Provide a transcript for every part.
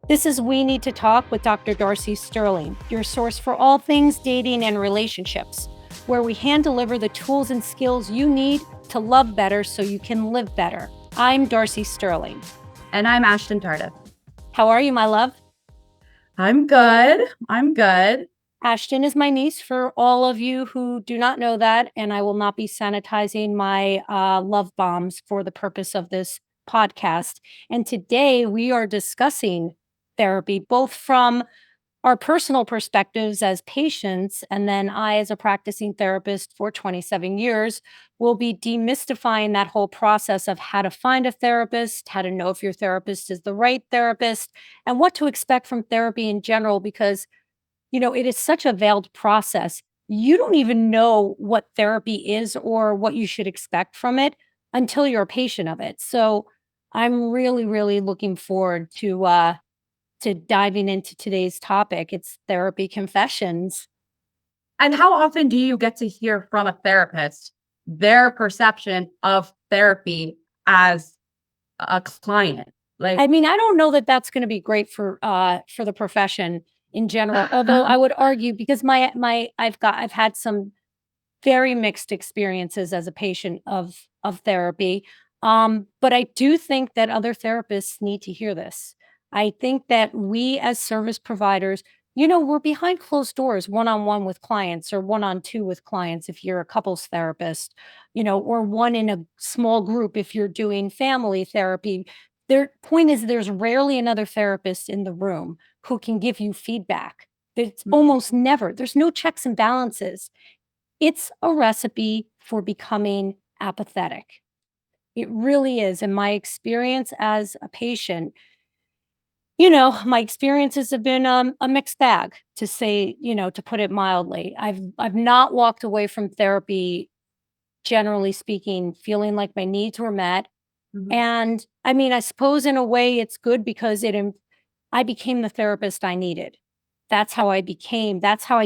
This is We Need to Talk with Dr. Darcy Sterling, your source for all things dating and relationships, where we hand deliver the tools and skills you need to love better so you can live better. I'm Darcy Sterling. And I'm Ashton Tardif. How are you, my love? I'm good. Ashton is my niece for all of you who do not know that, and I will not be sanitizing my love bombs for the purpose of this podcast. And today we are discussing therapy, both from our personal perspectives as patients, and then I, as a practicing therapist for 27 years, will be demystifying that whole process of how to find a therapist, how to know if your therapist is the right therapist, and what to expect from therapy in general, because it is such a veiled process. You don't even know what therapy is or what you should expect from it until you're a patient of it. So I'm really, really looking forward to diving into today's topic. It's therapy confessions. And how often do you get to hear from a therapist their perception of therapy as a client? I mean, I don't know that that's going to be great for the profession in general. Although I would argue, because I've had some very mixed experiences as a patient of therapy. But I do think that other therapists need to hear this. I think that we as service providers, we're behind closed doors, one-on-one with clients or one-on-two with clients if you're a couples therapist, or one in a small group if you're doing family therapy. Their point is there's rarely another therapist in the room who can give you feedback. It's almost never. There's no checks and balances. It's a recipe for becoming apathetic. It really is. In my experience as a patient, my experiences have been a mixed bag, to say, to put it mildly. I've not walked away from therapy, generally speaking, feeling like my needs were met. And I mean, I suppose in a way it's good because I became the therapist I needed. That's how I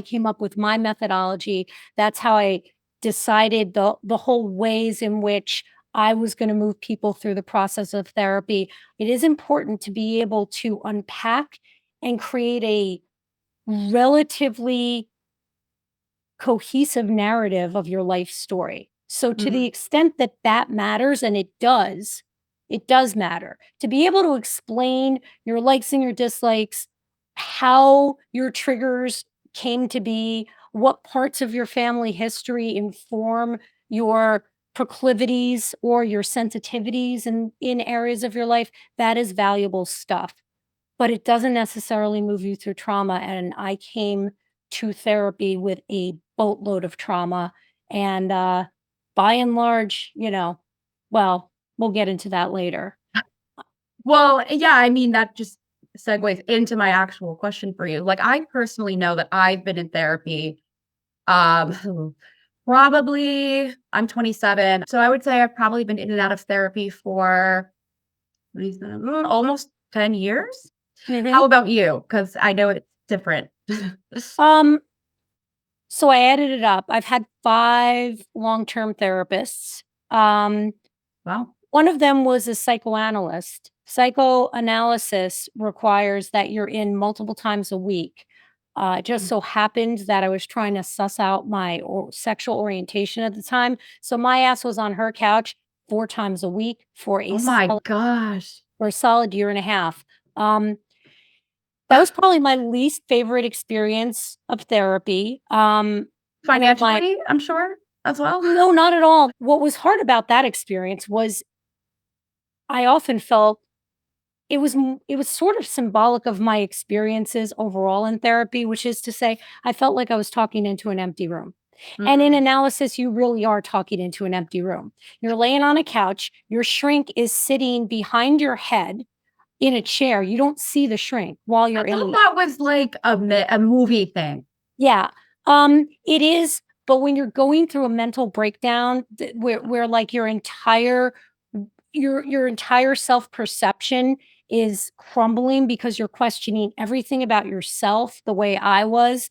came up with my methodology. That's how I decided the whole ways in which I was going to move people through the process of therapy. It is important to be able to unpack and create a relatively cohesive narrative of your life story. So to the extent that that matters, and it does matter to be able to explain your likes and your dislikes, how your triggers came to be, what parts of your family history inform your proclivities or your sensitivities in areas of your life. That is valuable stuff, but it doesn't necessarily move you through trauma. And I came to therapy with a boatload of trauma. And by and large, well, we'll get into that later. Well, yeah, I mean, that just segues into my actual question for you. Like, I personally know that I've been in therapy, probably, I'm 27. So I would say I've probably been in and out of therapy for almost 10 years. How about you? Because I know it's different. So I added it up. I've had 5 long-term therapists. Wow. One of them was a psychoanalyst. Psychoanalysis requires that you're in multiple times a week. It just so happened that I was trying to suss out my sexual orientation at the time. So my ass was on her couch 4 times a week for Oh my gosh. a solid year and a half. That was probably my least favorite experience of therapy. Financially, I'm sure, as well? No, not at all. What was hard about that experience was I often felt it was sort of symbolic of my experiences overall in therapy, which is to say, I felt like I was talking into an empty room. And in analysis, you really are talking into an empty room. You're laying on a couch, your shrink is sitting behind your head in a chair. You don't see the shrink while you're in. That was like a movie thing. Yeah. It is, but when you're going through a mental breakdown where like your entire self-perception is crumbling because you're questioning everything about yourself, the way I was,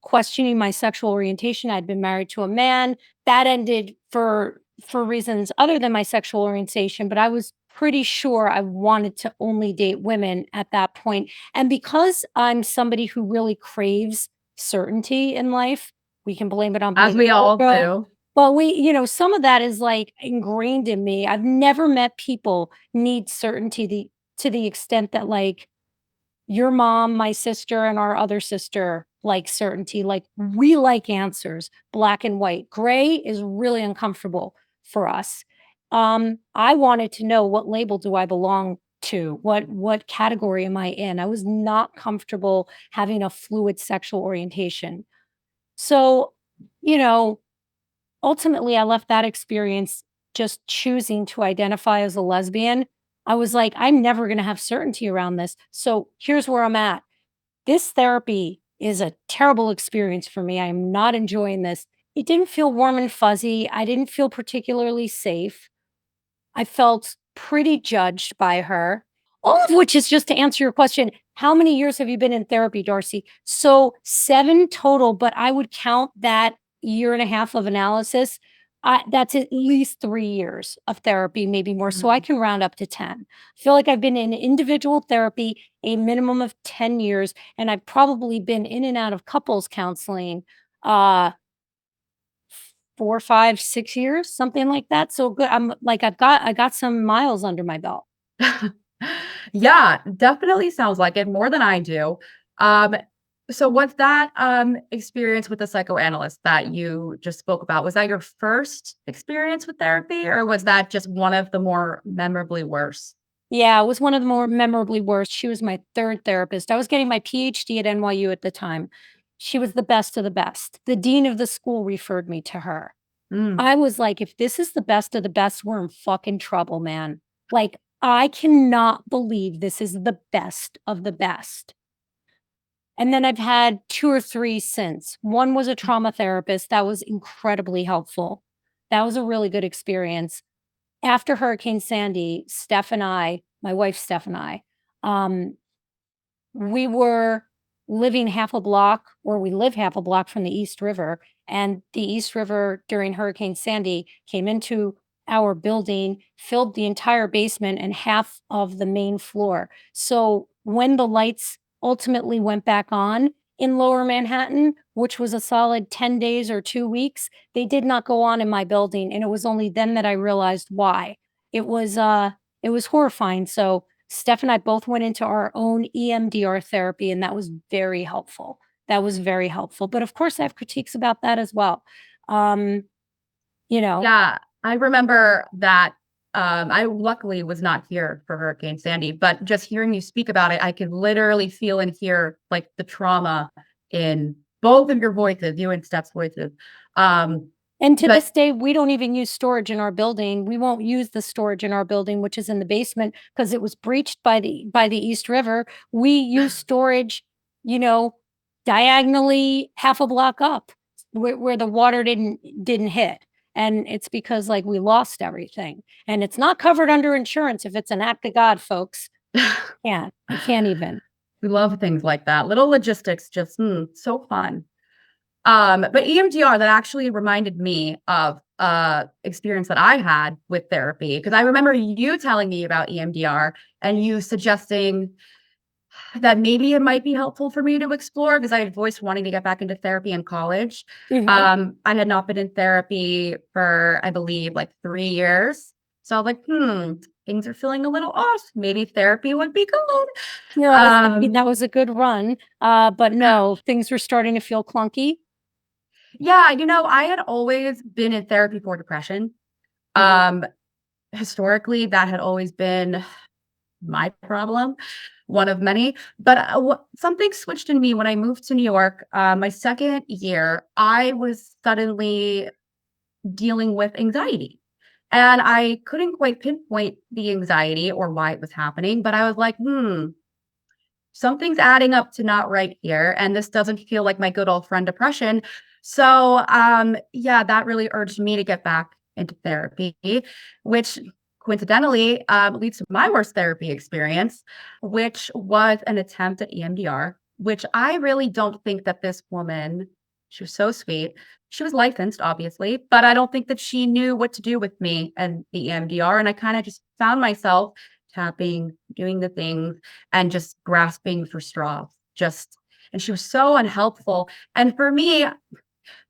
questioning my sexual orientation. I'd been married to a man. That ended for reasons other than my sexual orientation, but I was pretty sure I wanted to only date women at that point. And because I'm somebody who really craves certainty in life, we can blame it on As being we all Oprah. do. But some of that is like ingrained in me. I've never met people need certainty to the extent that like your mom, my sister, and our other sister like certainty. Like we like answers, black and white. Gray is really uncomfortable for us. I wanted to know, what label do I belong to? What category am I in? I was not comfortable having a fluid sexual orientation. So, you know, ultimately I left that experience just choosing to identify as a lesbian. I was like, I'm never going to have certainty around this. So here's where I'm at. This therapy is a terrible experience for me. I'm not enjoying this. It didn't feel warm and fuzzy. I didn't feel particularly safe. I felt pretty judged by her. All of which is just to answer your question. How many years have you been in therapy, Darcy? So 7 total, but I would count that year and a half of analysis. That's at least 3 years of therapy, maybe more. So I Mhm. can round up to 10. I feel like I've been in individual therapy a minimum of 10 years, and I've probably been in and out of couples counseling uh 4, 5, 6 years, something like that. So good. I'm like, I got some miles under my belt. Yeah, definitely sounds like it more than I do. Um, so was that experience with the psychoanalyst that you just spoke about, was that your first experience with therapy, or was that just one of the more memorably worse? Yeah, it was one of the more memorably worst. She was my 3rd therapist. I was getting my PhD at NYU at the time. She was the best of the best. The dean of the school referred me to her. Mm. I was like, if this is the best of the best, we're in fucking trouble, man. Like, I cannot believe this is the best of the best. And then I've had 2 or 3 since. One was a trauma therapist that was incredibly helpful. That was a really good experience. After Hurricane Sandy, Steph and I, my wife Steph and I, um, we were living half a block, or we live half a block from the East River, and the East River during Hurricane Sandy came into our building, filled the entire basement and half of the main floor. So when the lights ultimately went back on in Lower Manhattan, which was a solid 10 days or 2 weeks, they did not go on in my building, and it was only then that I realized why. It was it was horrifying. So Steph and I both went into our own EMDR therapy, and that was very helpful. That was very helpful. But of course, I have critiques about that as well. Um, you know, Yeah, I remember that. I luckily was not here for Hurricane Sandy, but just hearing you speak about it, I could literally feel and hear like the trauma in both of your voices, you and Steph's voices. Um, and to but this day, we don't even use storage in our building. We won't use the storage in our building, which is in the basement, because it was breached by the East River. We use storage, you know, diagonally half a block up, where the water didn't hit. And it's because like we lost everything. And it's not covered under insurance if it's an act of God, folks. Yeah, I can't even. we love things like that. Little logistics, just so fun. But EMDR, that actually reminded me of experience that I had with therapy, because I remember you telling me about EMDR and you suggesting that maybe it might be helpful for me to explore, because I had voiced wanting to get back into therapy in college. Mhm. I had not been in therapy for, I believe, like 3 years. So I was like, things are feeling a little off. Maybe therapy would be good. No, I mean, Um, that was a good run. But no, things were starting to feel clunky. yeah, I had always been in therapy for depression. Mhm. Um, Historically, that had always been my problem, one of many. But something switched in me when I moved to New York. My second year, I was suddenly dealing with anxiety. And I couldn't quite pinpoint the anxiety or why it was happening, but I was like, something's adding up to not right here. And this doesn't feel like my good old friend depression. So, yeah, that really urged me to get back into therapy, which coincidentally leads to my worst therapy experience, which was an attempt at EMDR, which I really don't think that this woman, she was so sweet. She was licensed, obviously, but I don't think that she knew what to do with me and the EMDR. And I kind of just found myself tapping, doing the things, and just grasping for straws. And she was so unhelpful. And for me,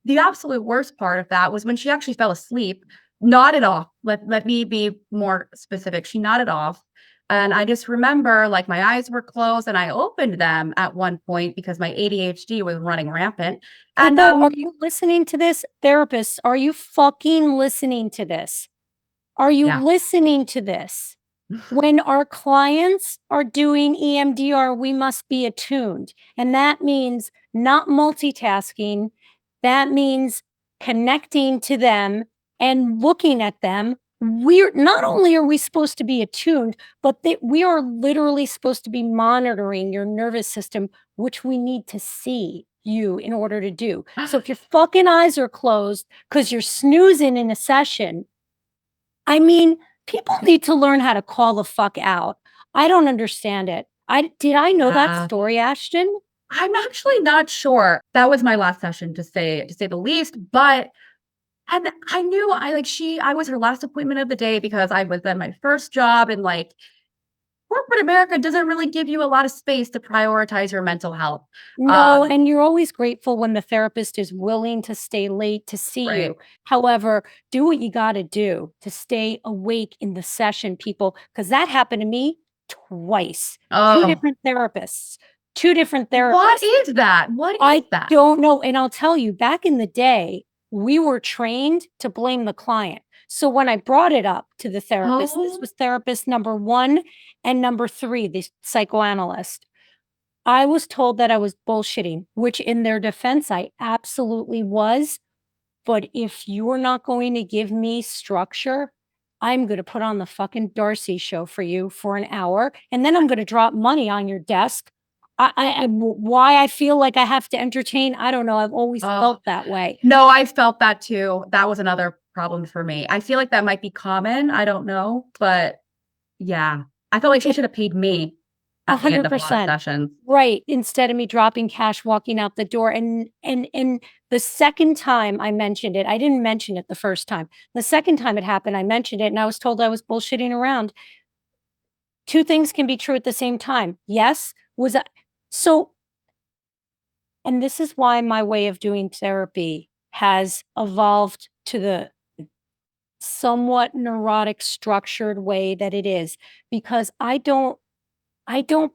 the absolute worst part of that was when she actually fell asleep, nodded off. Let me be more specific. She nodded off. And I just remember like my eyes were closed and I opened them at one point because my ADHD was running rampant. And People, are you listening to this? Therapists, are you fucking listening to this? Are you yeah. listening to this? When our clients are doing EMDR, we must be attuned. And that means not multitasking. That means connecting to them and looking at them. We're not only are we supposed to be attuned, but that we are literally supposed to be monitoring your nervous system, which we need to see you in order to do. So if your fucking eyes are closed because you're snoozing in a session, I mean, people need to learn how to call the fuck out. I don't understand it. Did I know that story, Ashton? I'm actually not sure. That was my last session to say the least, but and I knew I was her last appointment of the day because I was at my first job and like corporate America doesn't really give you a lot of space to prioritize your mental health. No, and you're always grateful when the therapist is willing to stay late to see Right. you. However, do what you got to do to stay awake in the session, people, because that happened to me twice. Oh. Two different therapists. What is that? What is I that? don't know. And I'll tell you, back in the day, we were trained to blame the client. So when I brought it up to the therapist, this was therapist number 1 and number 3, the psychoanalyst. I was told that I was bullshitting, which in their defense, I absolutely was. But if you're not going to give me structure, I'm going to put on the fucking Darcy show for you for an hour, and then I'm going to drop money on your desk. Why I feel like I have to entertain, I don't know. I've always felt that way. No, I felt that too. That was another problem for me. I feel like that might be common. I don't know, but yeah, I felt like she should have paid me at the end of a lot of 100%. sessions. Right. Instead of me dropping cash, walking out the door. And the second time I mentioned it, I didn't mention it the first time. The second time it happened, I mentioned it and I was told I was bullshitting around. Two things can be true at the same time. Yes. And this is why my way of doing therapy has evolved to the somewhat neurotic, structured way that it is, because I don't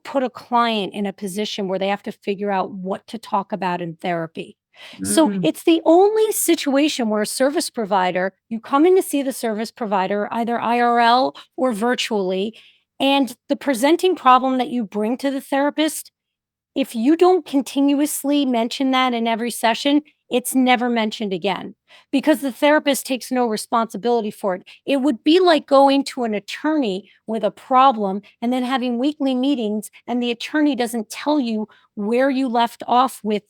put a client in a position where they have to figure out what to talk about in therapy. So it's the only situation where a service provider, you come in to see the service provider, either IRL or virtually, and the presenting problem that you bring to the therapist, if you don't continuously mention that in every session, it's never mentioned again because the therapist takes no responsibility for it. It would be like going to an attorney with a problem and then having weekly meetings, and the attorney doesn't tell you where you left off with,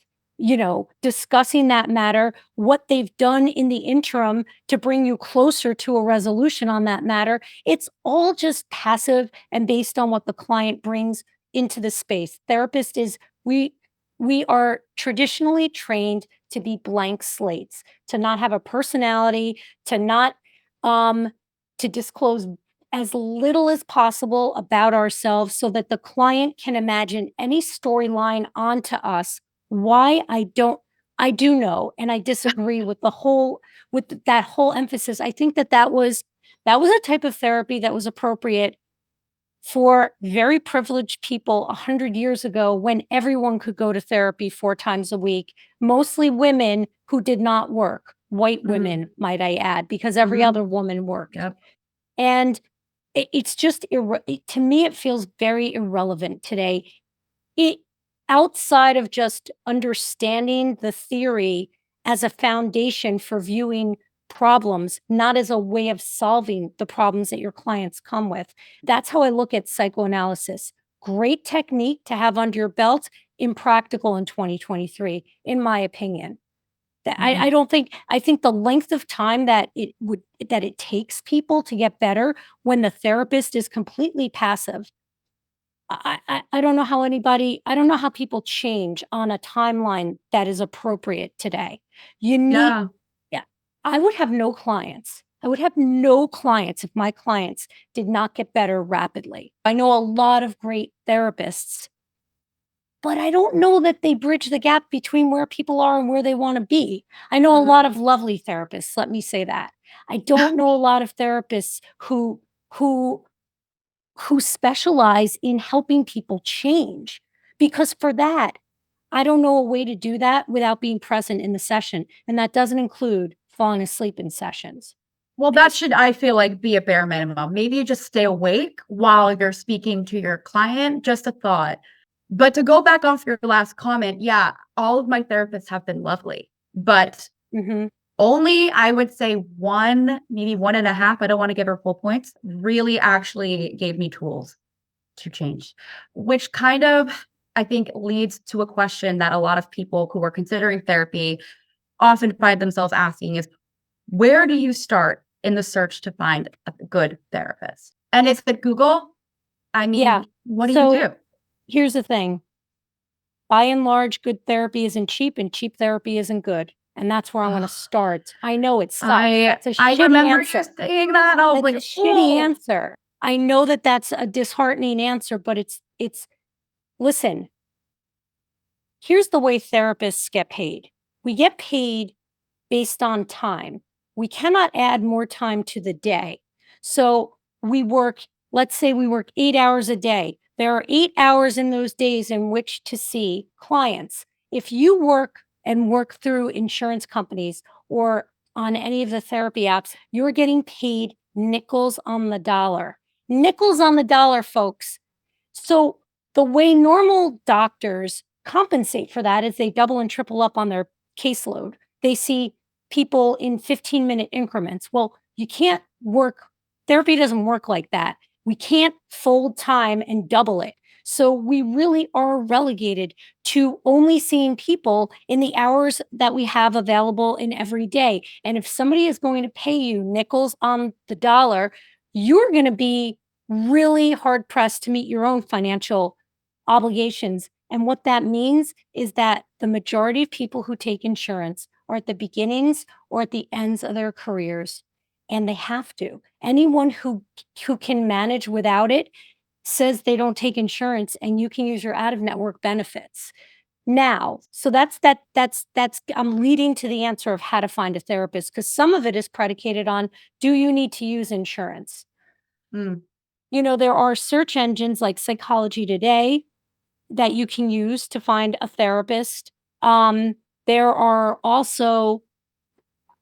discussing that matter, what they've done in the interim to bring you closer to a resolution on that matter. It's all just passive and based on what the client brings into the space. Therapist is we are traditionally trained to be blank slates, to not have a personality, to not to disclose as little as possible about ourselves so that the client can imagine any storyline onto us. Why I do know, and I disagree with that whole emphasis. I think that was a type of therapy that was appropriate for very privileged people 100 years ago when everyone could go to therapy 4 times a week, mostly women who did not work, white women, might I add, because every other woman worked. Yep. And it's just, to me, it feels very irrelevant today. It outside of just understanding the theory as a foundation for viewing problems, not as a way of solving the problems that your clients come with. That's how I look at psychoanalysis. Great technique to have under your belt, impractical in 2023, in my opinion. I don't think I think the length of time that it takes people to get better when the therapist is completely passive. I don't know how people change on a timeline that is appropriate today. You need Yeah. yeah. I would have no clients. I would have no clients if my clients did not get better rapidly. I know a lot of great therapists, but I don't know that they bridge the gap between where people are and where they wanna be. I know a lot Mhm. of lovely therapists, let me say that. I don't know a lot of therapists who who specialize in helping people change, because for that, I don't know a way to do that without being present in the session, and that doesn't include falling asleep in sessions. Well, that Because should, I feel like, be a bare minimum. Maybe you just stay awake while you're speaking to your client, just a thought. But to go back off your last comment, yeah, all of my therapists have been lovely, but Mhm. only, I would say 1, maybe 1.5, I don't wanna give her full points, really actually gave me tools to change, which kind of, I think, leads to a question that a lot of people who are considering therapy often find themselves asking is, where do you start in the search to find a good therapist? And it's the Google. I Yeah. mean, what do you So, do? here's the thing. By and large, good therapy isn't cheap and cheap therapy isn't good, and that's where I'm gonna start. I know it sucks. I That's a I shitty remember you answer. saying that. I was That's like, a shitty "Oh." answer. I know that that's a disheartening answer, but it's listen, here's the way therapists get paid. We get paid based on time. We cannot add more time to the day. So we work, let's say we work 8 hours a day. There are 8 hours in those days in which to see clients. If you work and work through insurance companies or on any of the therapy apps, you're getting paid nickels on the dollar. Nickels on the dollar, folks. So the way normal doctors compensate for that is they double and triple up on their caseload. They see people in 15-minute increments. Well, you can't work, therapy doesn't work like that. We can't fold time and double it. So we really are relegated to only seeing people in the hours that we have available in every day. And if somebody is going to pay you nickels on the dollar, you're going to be really hard pressed to meet your own financial obligations. And what that means is that the majority of people who take insurance are at the beginnings or at the ends of their careers, and they have to. Anyone who can manage without it says they don't take insurance, and you can use your out of network benefits. Now, so that's I'm leading to the answer of how to find a therapist, because some of it is predicated on, do you need to use insurance? Mm. You know, there are search engines like Psychology Today that you can use to find a therapist. There are also,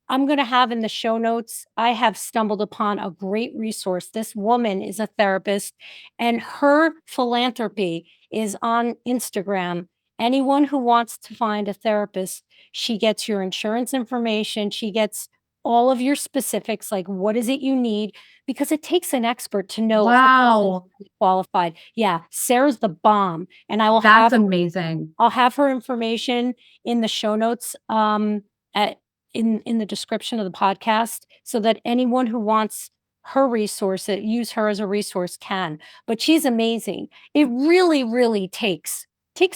I'm going to have in the show notes, I have stumbled upon a great resource. This woman is a therapist and her philanthropy is on Instagram. Anyone who wants to find a therapist, she gets your insurance information, she gets all of your specifics, like what is it you need, because it takes an expert to know if a person Wow, is qualified. Yeah, Sarah's the bomb, and that's amazing. I'll have her information in the show notes, at in the description of the podcast so that anyone who wants her resource, use her as a resource can. But she's amazing. It really, really takes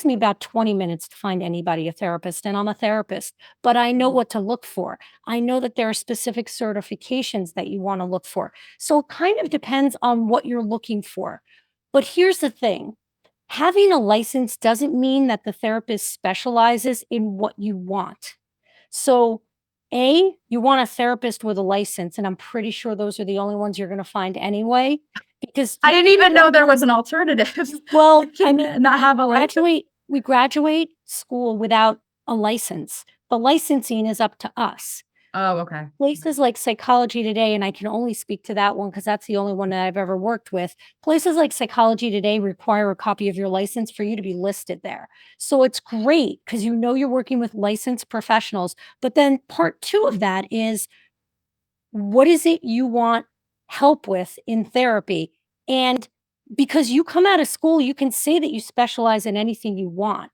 me about 20 minutes to find anybody a therapist, and I'm a therapist, but I know what to look for. I know that there are specific certifications that you wanna look for. So it kind of depends on what you're looking for. But here's the thing, having a license doesn't mean that the therapist specializes in what you want. So, A, you want a therapist with a license, and I'm pretty sure those are the only ones you're gonna find anyway, because I you didn't even know there was an alternative. well, You I can mean, not have a license. we graduate school without a license. The licensing is up to us. Oh, okay. Places like Psychology Today, and I can only speak to that one because that's the only one that I've ever worked with. Places like Psychology Today require a copy of your license for you to be listed there. So it's great because you know you're working with licensed professionals. But then part two of that is, what is it you want help with in therapy? And because you come out of school, you can say that you specialize in anything you want.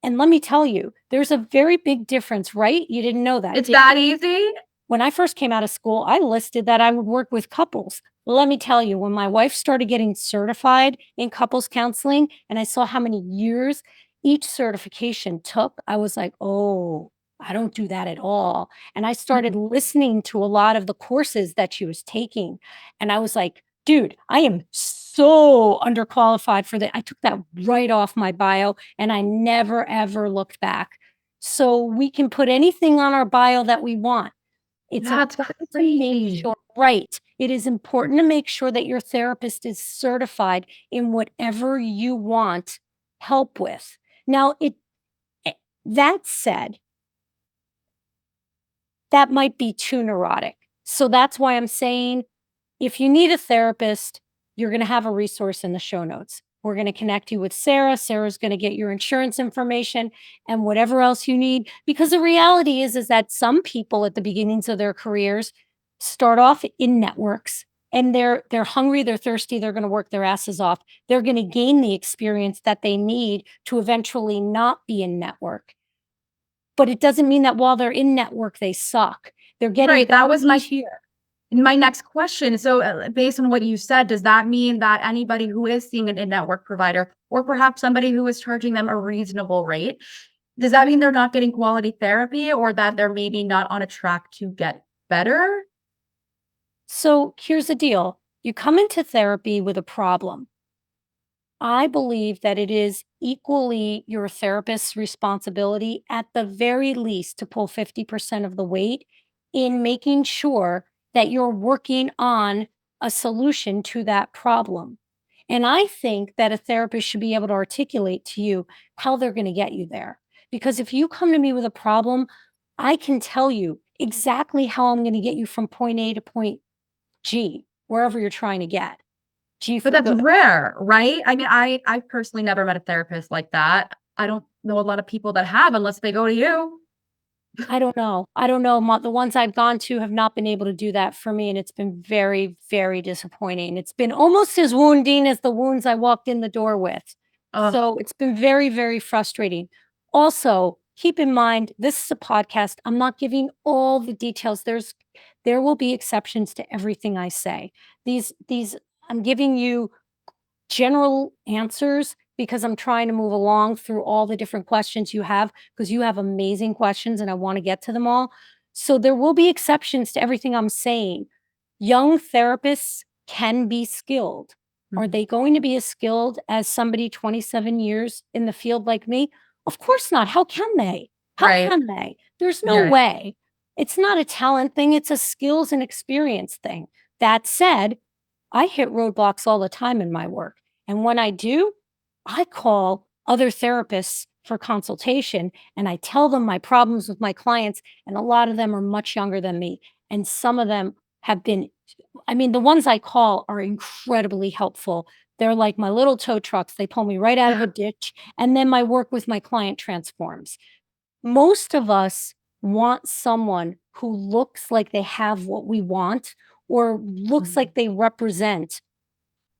And let me tell you, there's a very big difference, right? You didn't know that, It's did that you? easy? When I first came out of school, I listed that I would work with couples. Let me tell you, when my wife started getting certified in couples counseling and I saw how many years each certification took, I was like, oh, I don't do that at all. And I started listening to a lot of the courses that she was taking. And I was like, dude, I am so underqualified for that. I took that right off my bio and I never, ever looked back. So we can put anything on our bio that we want. It's That's important to make crazy. sure, right? It is important to make sure that your therapist is certified in whatever you want help with. Now, eh, that said, that might be too neurotic. So that's why I'm saying if you need a therapist, you're going to have a resource in the show notes. We're going to connect you with Sarah. Sarah's going to get your insurance information and whatever else you need. Because the reality is that some people at the beginnings of their careers start off in networks and they're hungry, they're thirsty, they're going to work their asses off. They're going to gain the experience that they need to eventually not be in network. But it doesn't mean that while they're in network, they suck. They're getting Right. That was here. my next question. So, based on what you said, does that mean that anybody who is seeing an in-network provider, or perhaps somebody who is charging them a reasonable rate, does that mean they're not getting quality therapy, or that they're maybe not on a track to get better? So here's the deal. You come into therapy with a problem. I believe that it is equally your therapist's responsibility, at the very least, to pull 50% of the weight in making sure that you're working on a solution to that problem. And I think that a therapist should be able to articulate to you how they're going to get you there. Because if you come to me with a problem, I can tell you exactly how I'm going to get you from point A to point G, wherever you're trying to get. G But for that's good. rare, right? I mean, I personally never met a therapist like that. I don't know a lot of people that have, unless they go to you. I don't know. I don't know. The ones I've gone to have not been able to do that for me, and it's been very, very disappointing. It's been almost as wounding as the wounds I walked in the door with. Oh, So it's been very, very frustrating. Also, keep in mind, this is a podcast. I'm not giving all the details. There will be exceptions to everything I say. These I'm giving you general answers because I'm trying to move along through all the different questions you have, because you have amazing questions and I want to get to them all. So there will be exceptions to everything I'm saying. Young therapists can be skilled. Are mhm. they going to be as skilled as somebody 27 years in the field like me? Of course not. How can they? How Right. can they? There's no Yeah. way. It's not a talent thing, it's a skills and experience thing. That said, I hit roadblocks all the time in my work. And when I do, I call other therapists for consultation and I tell them my problems with my clients. And a lot of them are much younger than me. And some of them have been, I mean, the ones I call are incredibly helpful. They're like my little tow trucks. They pull me right out of a ditch. And then my work with my client transforms. Most of us want someone who looks like they have what we want or looks Mhm. like they represent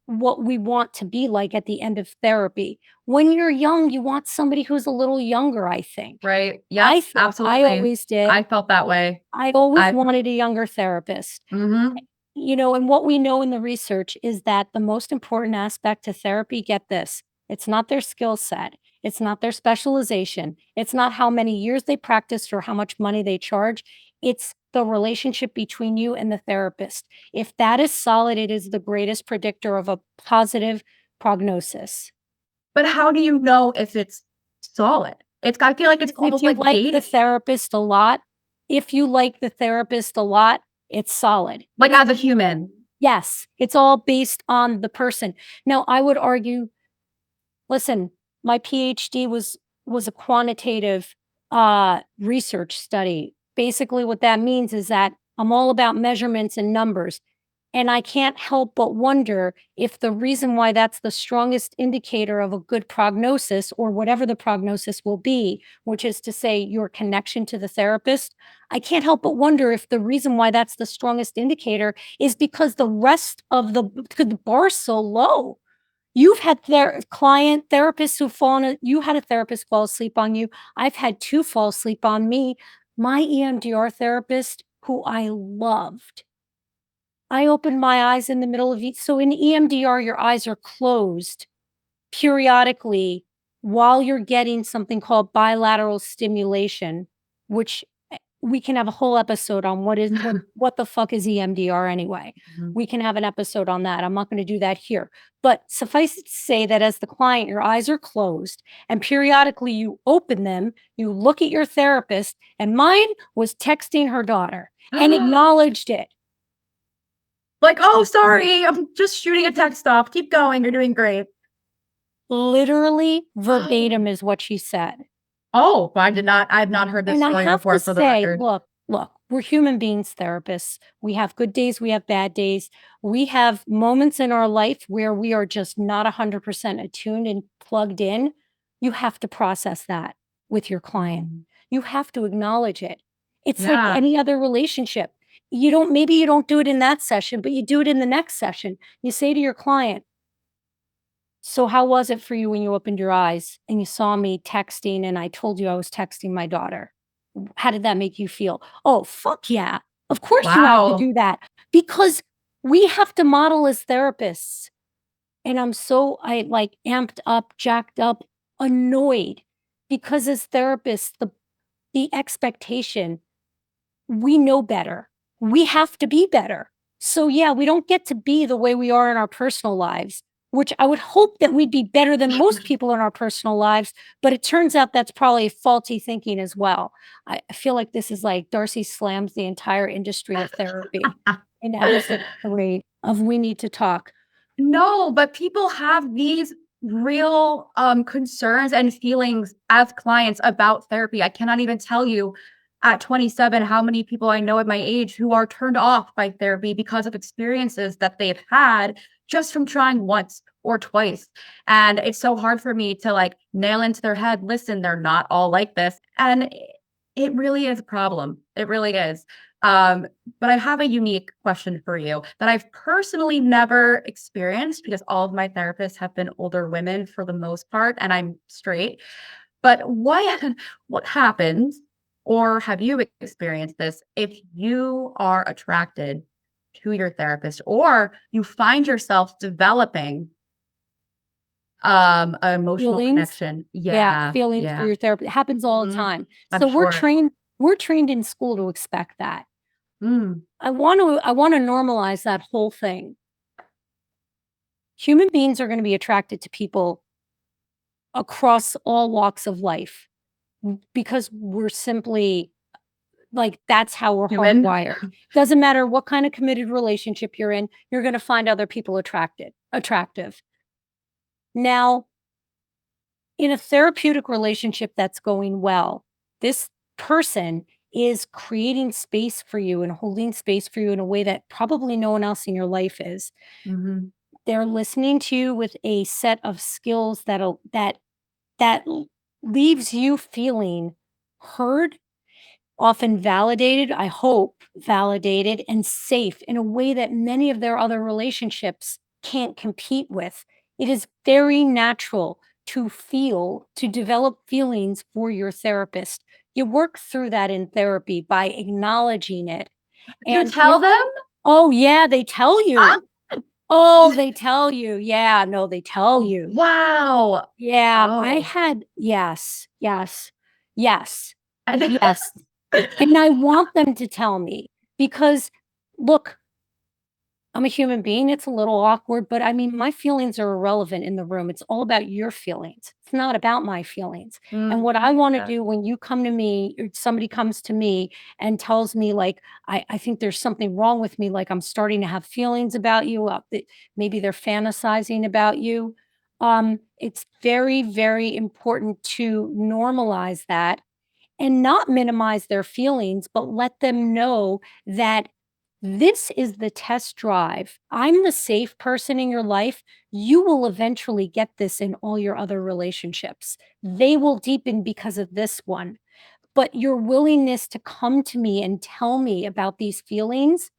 what we want to be like at the end of therapy. When you're young, you want somebody who's a little younger, I think. Right. Yep, I thought I absolutely. always did. I felt that way. I always I wanted a younger therapist. Mhm. And what we know in the research is that the most important aspect to therapy, get this, it's not their skill set, it's not their specialization, it's not how many years they practiced or how much money they charge. It's the relationship between you and the therapist. If that is solid, it is the greatest predictor of a positive prognosis. But how do you know if it's solid? I feel like it's If almost you like like the dating, therapist a lot, if you like the therapist a lot, it's solid. like, as a human. Yes, it's all based on the person. Now, I would argue, listen, my PhD was a quantitative research study. Basically, what that means is that I'm all about measurements and numbers. And I can't help but wonder if the reason why that's the strongest indicator of a good prognosis, or whatever the prognosis will be, which is to say your connection to the therapist, I can't help but wonder if the reason why that's the strongest indicator is because the rest of the bar's so low. You've had client therapists who've you had a therapist fall asleep on you. I've had two fall asleep on me. My EMDR therapist, who I loved, I opened my eyes in the middle of each. So in EMDR, your eyes are closed periodically while you're getting something called bilateral stimulation, which we can have a whole episode on what the fuck is EMDR anyway. Mhm. We can have an episode on that. I'm not going to do that here. But suffice it to say that as the client, your eyes are closed and periodically you open them, you look at your therapist, and mine was texting her daughter and acknowledged it. Like, "Oh, sorry, I'm just shooting a text off. Keep going. You're doing great." Literally verbatim is what she said. Oh, I've not heard this And I story have before to for the say, record. look, we're human beings, therapists. We have good days, we have bad days. We have moments in our life where we are just not 100% attuned and plugged in. You have to process that with your client. Mhm. You have to acknowledge it. It's like Yeah. any other relationship. Maybe you don't do it in that session, but you do it in the next session. You say to your client, so how was it for you when you opened your eyes and you saw me texting and I told you I was texting my daughter? How did that make you feel? Oh, fuck yeah. Of course you have to Wow. do that because we have to model as therapists. And I like amped up, jacked up, annoyed because as therapists, the expectation, we know better. We have to be better. So yeah, we don't get to be the way we are in our personal lives, which I would hope that we'd be better than most people in our personal lives, but it turns out that's probably faulty thinking as well. I feel like this is like Darcy slams the entire industry of therapy in episode 3 of We Need to Talk. No, but people have these real, concerns and feelings as clients about therapy. I cannot even tell you at 27 how many people I know at my age who are turned off by therapy because of experiences that they've had just from trying once or twice. And it's so hard for me to, like, nail into their head, "Listen, they're not all like this." And it really is a problem. It really is. Um, but I have a unique question for you that I've personally never experienced because all of my therapists have been older women for the most part, and I'm straight. But what happens, or have you experienced this, if you are attracted to your therapist or you find yourself developing an emotional Feelings, connection? yeah, Yeah, feelings for yeah. your therapist. It happens all the Mhm. time. I'm So sure. we're trained in school to expect that. Mm, I want to normalize that whole thing. Human beings are going to be attracted to people across all walks of life because we're simply like that's how we're human. hardwired. Doesn't matter what kind of committed relationship you're in, you're going to find other people attractive. Now, in a therapeutic relationship that's going well, this person is creating space for you and holding space for you in a way that probably no one else in your life is. Mhm. They're listening to you with a set of skills that leaves you feeling heard, often validated, I hope validated and safe in a way that many of their other relationships can't compete with. It is very natural to develop feelings for your therapist. You work through that in therapy by acknowledging it. You And tell them? oh yeah, they tell Ah! you. Oh, they tell you. Yeah, no, they tell you. Wow. Yeah, Oh. yes, yes, yes, And yes. And I want them to tell me because look, I'm a human being. It's a little awkward, but I mean, my feelings are irrelevant in the room. It's all about your feelings. It's not about my feelings. And what I Mhm. want to Yeah. do when you come to me or somebody comes to me and tells me, like, I think there's something wrong with me, like I'm starting to have feelings about you, maybe they're fantasizing about you. It's very, very important to normalize that and not minimize their feelings, but let them know that this is the test drive. I'm the safe person in your life. You will eventually get this in all your other relationships. They will deepen because of this one. But your willingness to come to me and tell me about these feelings,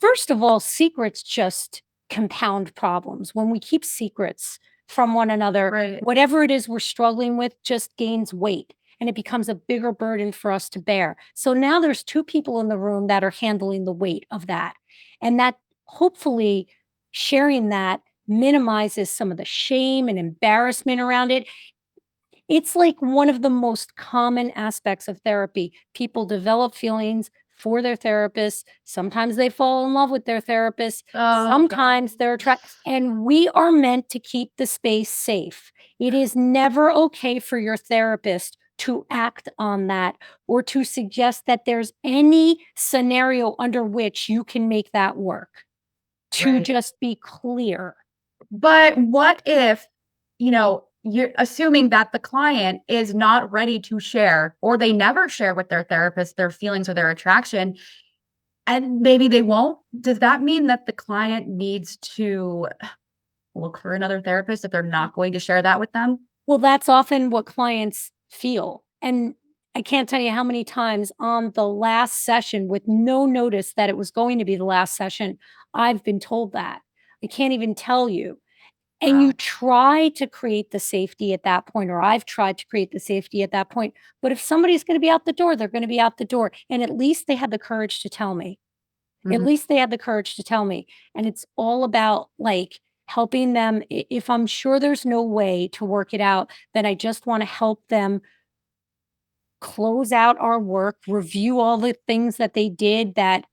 first of all, secrets just compound problems. When we keep secrets from one another, Right. whatever it is we're struggling with just gains weight and it becomes a bigger burden for us to bear. So now there's two people in the room that are handling the weight of that. And that hopefully sharing that minimizes some of the shame and embarrassment around it. It's like one of the most common aspects of therapy. People develop feelings for their therapist. Sometimes they fall in love with their therapist. Oh god. Sometimes they're attracted, and we are meant to keep the space safe. It is never okay for your therapist to act on that or to suggest that there's any scenario under which you can make that work. To Right. just be clear. But what if, you're assuming that the client is not ready to share, or they never share with their therapist their feelings or their attraction, and maybe they won't? Does that mean that the client needs to look for another therapist if they're not going to share that with them? Well, that's often what clients feel. And I can't tell you how many times on the last session, with no notice that it was going to be the last session, I've been told that. I can't even tell you. And you Wow. try to create the safety at that point, or I've tried to create the safety at that point. But if somebody's going to be out the door, they're going to be out the door. And at least they had the courage to tell me. At Mhm. least they had the courage to tell me, and it's all about, like, helping them. I if I'm sure there's no way to work it out, then I just wanna help them close out our work, review all the things that they did that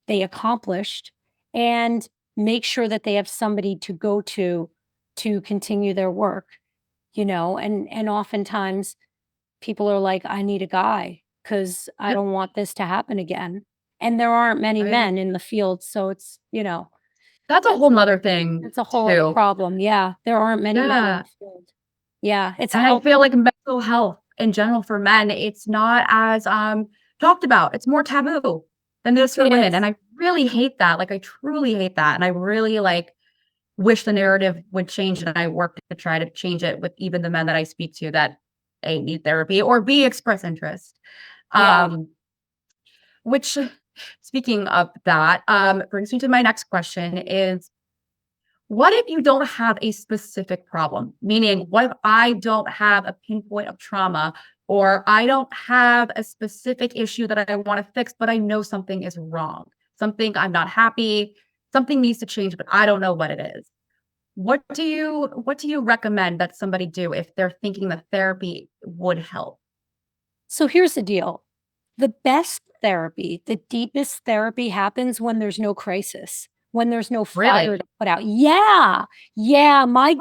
they accomplished, and make sure that they have somebody to go to continue their work, and oftentimes people are like, "I need a guy because I Yep. don't want this to happen again." And there aren't many Right. men in the field, so That's a whole 'nother thing it's a whole other too. problem. Yeah, there aren't many men in Yeah. the field. Yeah, it's a And I health. feel like mental health in general for men, it's not as, talked about. It's more taboo than it is for It women, and is. I really hate that. Like, I truly hate that, and I really, wish the narrative would change, and I work to try to change it with even the men that I speak to that A, need therapy or B, express interest. Yeah. Um, which speaking of that, brings me to my next question is, what if you don't have a specific problem? Meaning, what if I don't have a pinpoint of trauma, or I don't have a specific issue that I want to fix, but I know something is wrong. Something I'm not happy, something needs to change, but I don't know what it is. What do you recommend that somebody do if they're thinking that therapy would help? So here's the deal. The best therapy, the deepest therapy happens when there's no crisis, when there's no fire Really? to put out. Yeah. Yeah, Oh. My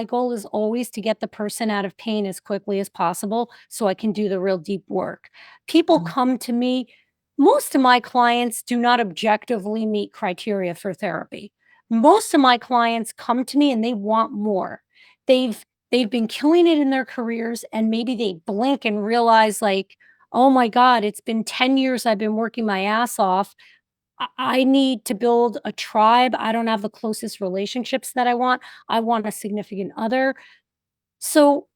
goal is always to get the person out of pain as quickly as possible so I can do the real deep work. People Mhm. come to me, most of my clients do not objectively meet criteria for therapy. Most of my clients come to me and they want more. They've they've been killing it in their careers and maybe they blink and realize, like, "Oh my god, it's been 10 years I've been working my ass off. I need to build a tribe. I don't have the closest relationships that I want. I want a significant other." So,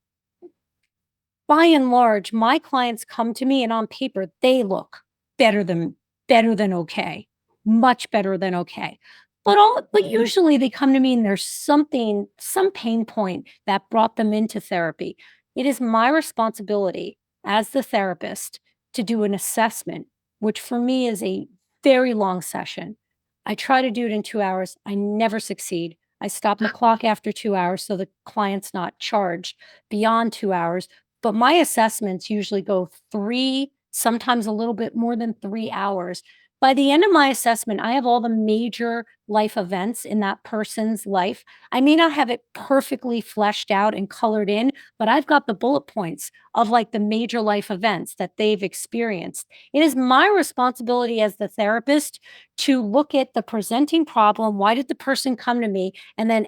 by and large, my clients come to me and on paper, they look better than better than okay, much better than okay. But usually they come to me and there's something, some pain point that brought them into therapy. It is my responsibility as the therapist to do an assessment, which for me is a very long session. I try to do it in 2 hours. I never succeed. I stop the clock after 2 hours so the client's not charged beyond 2 hours, but my assessments usually go 3, sometimes a little bit more than 3 hours. By the end of my assessment, I have all the major life events in that person's life. I may not have it perfectly fleshed out and colored in, but I've got the bullet points of, like, the major life events that they've experienced. It is my responsibility as the therapist to look at the presenting problem. Why did the person come to me? And then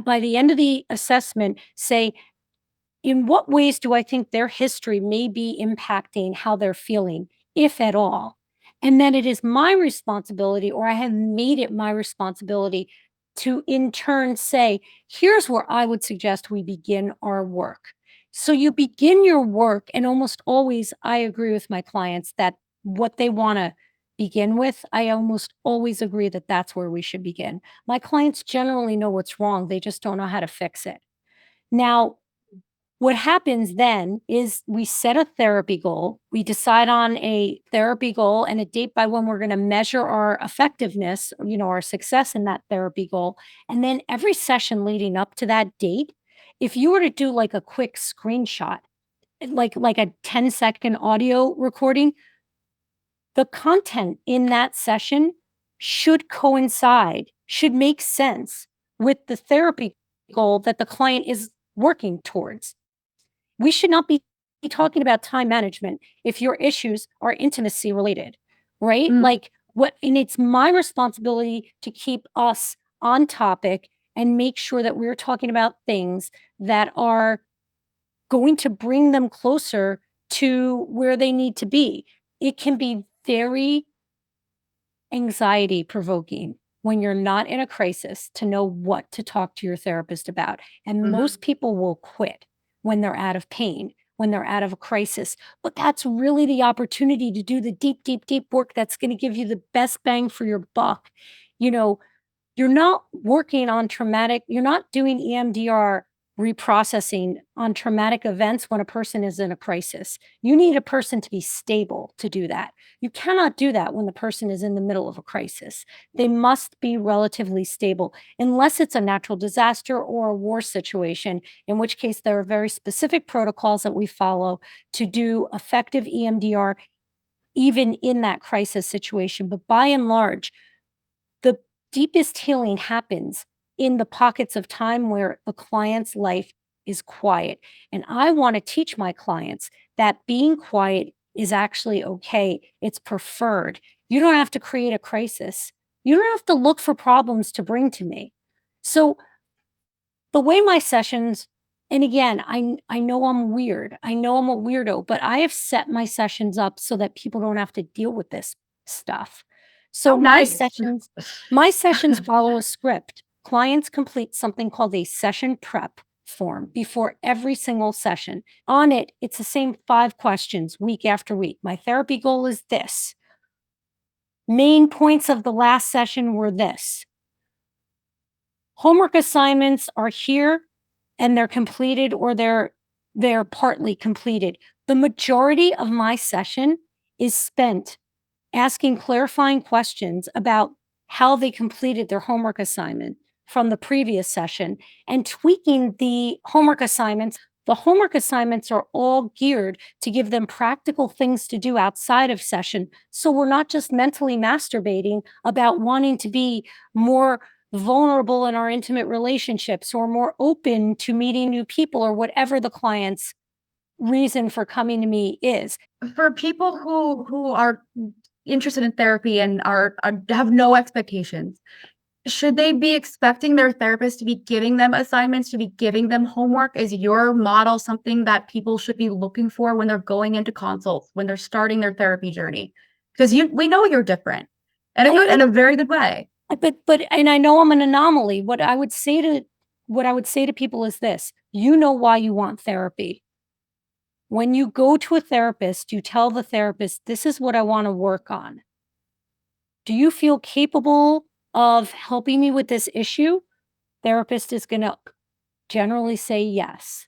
by the end of the assessment, say, in what ways do I think their history may be impacting how they're feeling, if at all? And then it is my responsibility, or I have made it my responsibility, to in turn say, here's where I would suggest we begin our work. So you begin your work, and almost always I agree with my clients that what they want to begin with, I almost always agree that that's where we should begin. My clients generally know what's wrong, they just don't know how to fix it. Now, what happens then is we set a therapy goal. We decide on a therapy goal and a date by when we're going to measure our effectiveness, our success in that therapy goal. And then every session leading up to that date if you were to do like a quick screenshot, like a 10-second audio recording, the content in that session should coincide, should make sense with the therapy goal that the client is working towards. We should not be talking about time management if your issues are intimacy related, right? Mm. Like what, and it's my responsibility to keep us on topic and make sure that we're talking about things that are going to bring them closer to where they need to be. It can be very anxiety provoking when you're not in a crisis to know what to talk to your therapist about. And Mhm. most people will quit when they're out of pain, when they're out of a crisis. But that's really the opportunity to do the deep, deep, deep work that's going to give you the best bang for your buck. You know, you're not working on traumatic, you're not doing EMDR reprocessing on traumatic events when a person is in a crisis. You need a person to be stable to do that. You cannot do that when the person is in the middle of a crisis. They must be relatively stable, unless it's a natural disaster or a war situation, in which case there are very specific protocols that we follow to do effective EMDR even in that crisis situation. But by and large, the deepest healing happens in the pockets of time where the client's life is quiet. And I want to teach my clients that being quiet is actually okay. It's preferred. You don't have to create a crisis. You don't have to look for problems to bring to me. So the way my sessions, and again, I know I'm weird. I know I'm a weirdo, but I have set my sessions up so that people don't have to deal with this stuff. So Oh, nice. my sessions follow a script. Clients complete something called a session prep form before every single session. On it, it's the same 5 questions week after week. My therapy goal is this. Main points of the last session were this. Homework assignments are here and they're completed or they're partly completed. The majority of my session is spent asking clarifying questions about how they completed their homework assignment from the previous session and tweaking the homework assignments. The homework assignments are all geared to give them practical things to do outside of session. So we're not just mentally masturbating about wanting to be more vulnerable in our intimate relationships or more open to meeting new people or whatever the client's reason for coming to me is. For people who are interested in therapy and are have no expectations, should they be expecting their therapist to be giving them assignments, to be giving them homework? Is your model something that people should be looking for when they're going into consults, when they're starting their therapy journey? Because we know you're different in a very good way. But and I know I'm an anomaly. What I would say to people is this: you know why you want therapy. When you go to a therapist, you tell the therapist, "This is what I want to work on. Do you feel capable of helping me with this issue?" Therapist is going to generally say yes.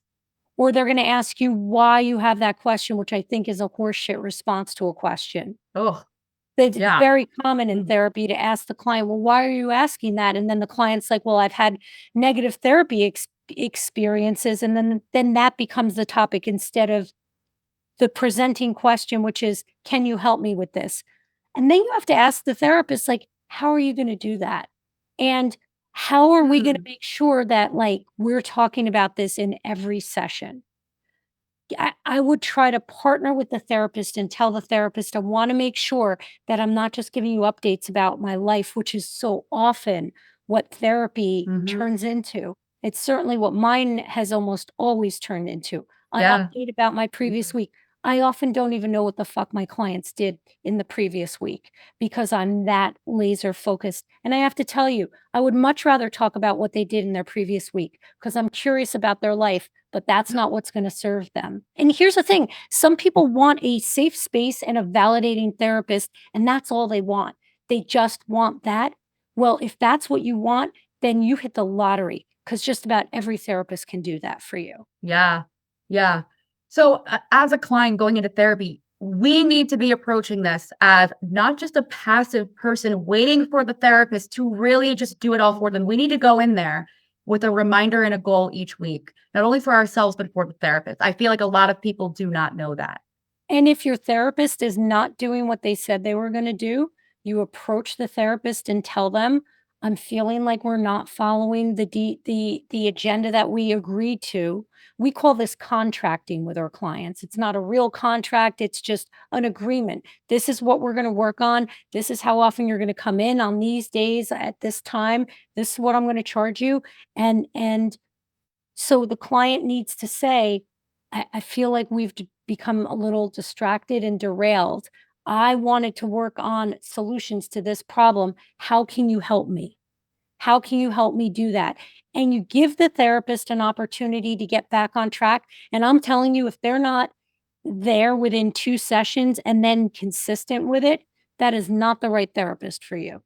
Or they're going to ask you why you have that question, which I think is a horseshit response to a question. Oh, It's yeah. very common in Mhm. therapy to ask the client, "Well, why are you asking that?" And then the client's like, "Well, I've had negative therapy experiences." And then that becomes the topic instead of the presenting question, which is, "Can you help me with this?" And then you have to ask the therapist, like, "How are you going to do that? And how are we going to Mm. make sure that like we're talking about this in every session?" I would try to partner with the therapist and tell the therapist, I want to make sure that I'm not just giving you updates about my life, which is so often what therapy Mhm. turns into. It's certainly what mine has almost always turned into. An Yeah. update about my previous Mhm. week. I often don't even know what the fuck my clients did in the previous week because I'm that laser focused. And I have to tell you, I would much rather talk about what they did in their previous week because I'm curious about their life, but that's not what's going to serve them. And here's the thing, some people want a safe space and a validating therapist, and that's all they want. They just want that. Well, if that's what you want, then you hit the lottery because just about every therapist can do that for you. Yeah. Yeah. So, as a client going into therapy, we need to be approaching this as not just a passive person waiting for the therapist to really just do it all for them. We need to go in there with a reminder and a goal each week, not only for ourselves, but for the therapist. I feel like a lot of people do not know that. And if your therapist is not doing what they said they were going to do, you approach the therapist and tell them, "I'm feeling like we're not following the agenda that we agreed to." We call this contracting with our clients. It's not a real contract, it's just an agreement. This is what we're going to work on. This is how often you're going to come in on these days at this time. This is what I'm going to charge you. And so the client needs to say, I feel like we've become a little distracted and derailed. I wanted to work on solutions to this problem. How can you help me? How can you help me do that?" And you give the therapist an opportunity to get back on track. And I'm telling you, if they're not there within 2 sessions and then consistent with it, that is not the right therapist for you.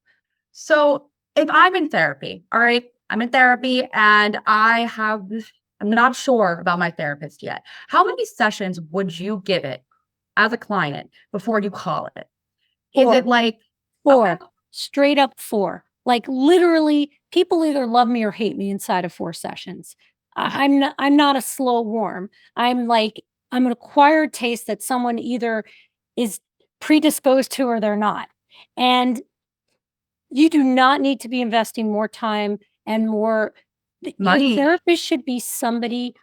So if I'm in therapy, all right, I'm in therapy and I'm not sure about my therapist yet. How many sessions would you give it as a client before you call it? Is it Or like, okay, 4, straight up 4. Like, literally, people either love me or hate me inside of 4 sessions. I'm not a slow warm. I'm an acquired taste that someone either is predisposed to or they're not. And you do not need to be investing more time and more your money? therapist should be somebody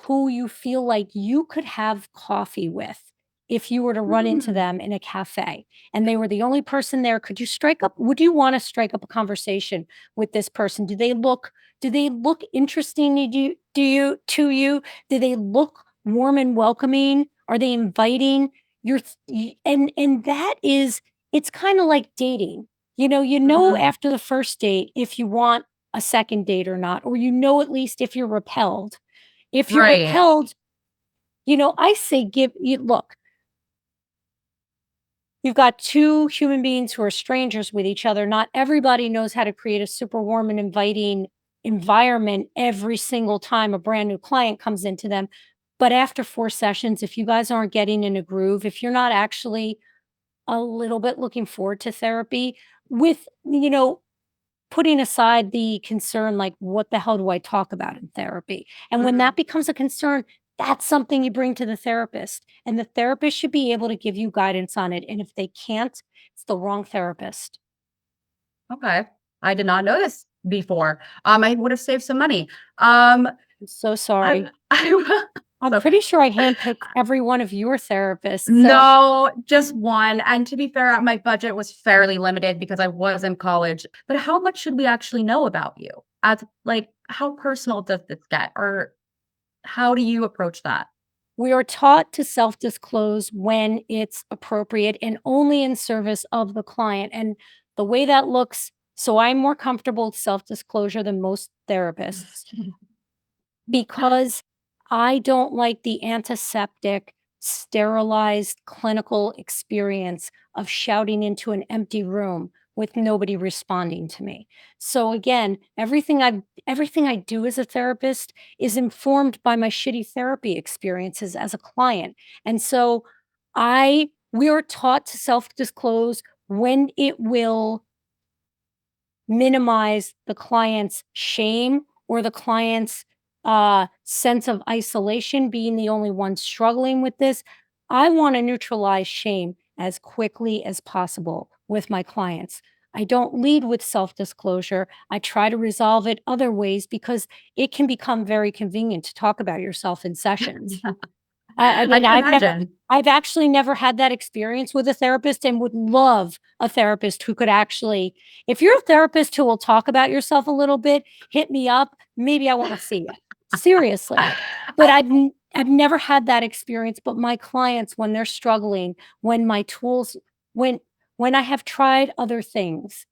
who you feel like you could have coffee with if you were to run into Mm, them in a cafe and they were the only person there. Could you strike up would you wanna strike up a conversation with this person? Do they look interesting to you? Do they look warm and welcoming? Are they inviting? And that is it's kinda like dating. You know mhm. after the first date if you want a second date or not, or you know at least if you're repelled. If you're Right. repelled, I say give you look, you've got 2 human beings who are strangers with each other. Not everybody knows how to create a super warm and inviting environment every single time a brand new client comes into them. But after 4 sessions, if you guys aren't getting in a groove, if you're not actually a little bit looking forward to therapy with, putting aside the concern, like, what the hell do I talk about in therapy? And when Mhm. that becomes a concern, that's something you bring to the therapist. And the therapist should be able to give you guidance on it. And if they can't, it's the wrong therapist. Okay. I did not know this before. I would have saved some money. Um, I'm so I, sorry. I, I'm so pretty sure I handpicked every one of your therapists. So no, just one. And to be fair, my budget was fairly limited because I was in college. But how much should we actually know about you? As like, how personal does this get, or how do you approach that? we are taught to self disclose when it's appropriate and only in service of the client. And the way that looks, so I'm more comfortable with self disclosure than most therapists because I don't like the antiseptic, sterilized clinical experience of shouting into an empty room with nobody responding to me. So again, everything I do as a therapist is informed by my shitty therapy experiences as a client. And so I we are taught to self-disclose when it will minimize the client's shame or the client's sense of isolation being the only one struggling with this. I want to neutralize shame as quickly as possible with my clients. I don't lead with self disclosure. I try to resolve it other ways because it can become very convenient to talk about yourself in sessions. I I mean, can imagine. I've actually never had that experience with a therapist and would love a therapist who could actually if you're a therapist who will talk about yourself a little bit, hit me up, maybe I wanna see you. Seriously. But I I've never had that experience, but my clients, when they're struggling, when my tools when when I have tried other things